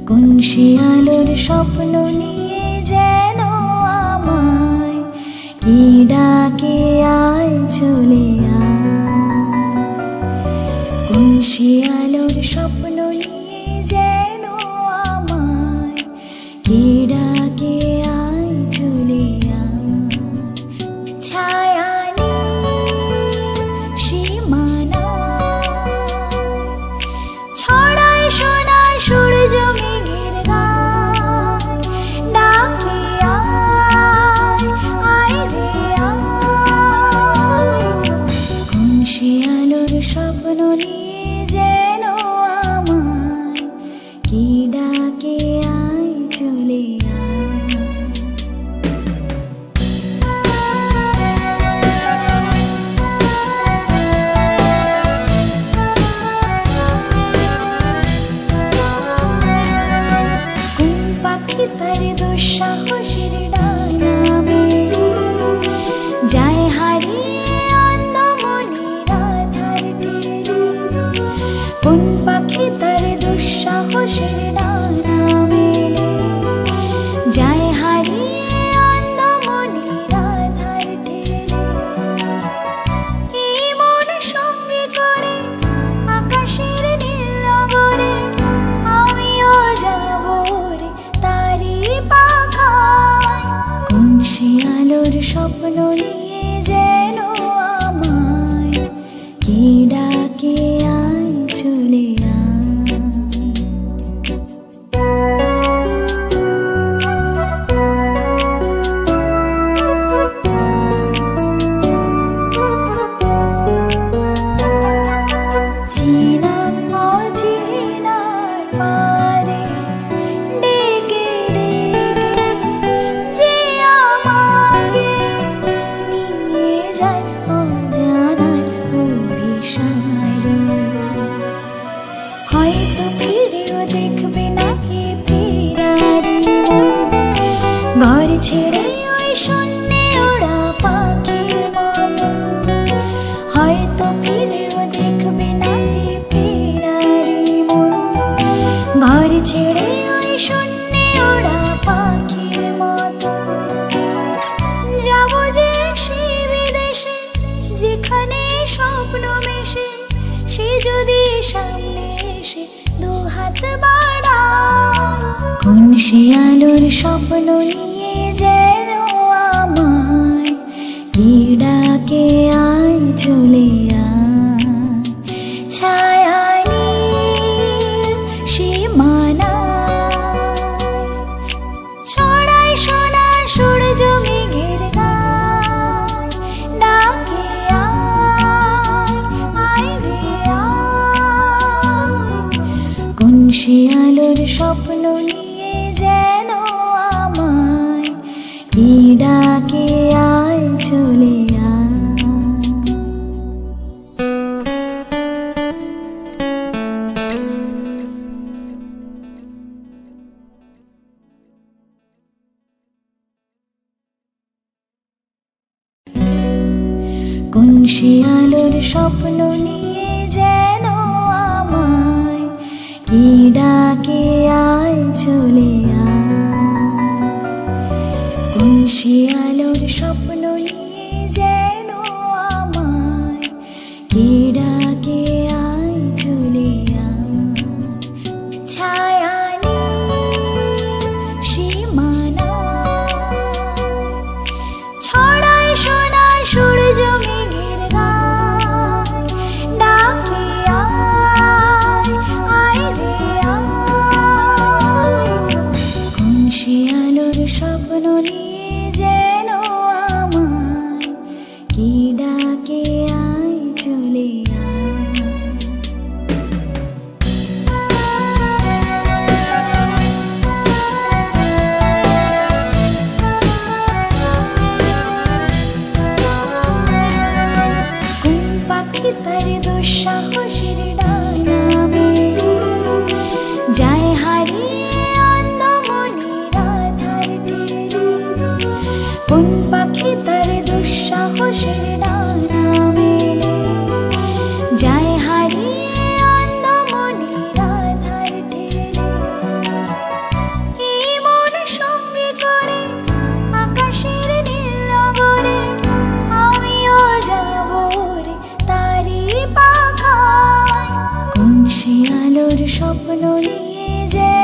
কোন সে আলোর স্বপ্ন নিয়ে যেন আমায় কি ডাকে আয় চলে আয়। কোন সে আলোর স্বপ্ন নিয়ে যেন আমায় কি ডাকে আয় চলে আয়। ছায়া সীমানা ছড়ায় সোনায় সূর্য মেঘের গায়, ডাকে আয় আয় রে আয়। কোন সে আলোর স্বপ্ন নিয়ে যেন আমায় কি ডাকে আয় চলে আয়। তার দুঃসাহসের ডানা মেলে যায় হারিয়ে অন্ধ মনের আধার টেনে। কোন পাখি তার দুঃসাহসের ডানা মেলে যায় হারিয়ে অন্ধ মনের আধার টেনে। এই মন সঙ্গে করে আকাশের নীল নগরে আমিও যাব রে তারি পাখায়। কোন সে আলোর স্বপ্ন নিয়ে যেন আমায় কি ডাকে আয় চলে আয়। চেনা অচেনার পারে ডেকে ডেকে যে আমাকে নিয়ে যায় অজানার অভিসারে। হয়তো ফিরেও দেখবে না এ ফেরারি মন, ঘর ছেড়ে ওই শূন্যে ওড়া পাখির মতন। হয়তো ফিরেও দেখবে না এ ফেরারি মন, ঘর ছেড়ে ওই শূন্যে ওড়া পাখির মতন। যাব যে সে বিদেশে যেখানে স্বপ্ন মেশে, সে যদি সামনে এসে দু হাত বাড়ায়। কোন সে আলোর স্বপ্ন নিয়ে যেন আমায় কি ডাকে আয় চলে আয়। ছায়া সীমানা ছড়ায় সোনার সূর্য মেঘের গায়, ডাকে আয় আয় রে আয়। কোন সে আলোর স্বপ্ন নিয়ে যেন আমায় কি ডাকে আয় চলে আয়। কোন সে আলোর স্বপ্ন নিয়ে যেন আমায় কি ডাকে আয় চলে আয়। কোন সে আলোর স্বপ্ন নিয়ে যেন আমায় কি ডাকে আয় চলে আয়। ছায়া সীমানা ছড়ায় সোনায় সূর্য মেঘের গায়, ডাকে আয় আয় রে আয়। কোন সে আলোর স্বপ্ন নিয়ে যেন স্বপ্ন নিয়ে যে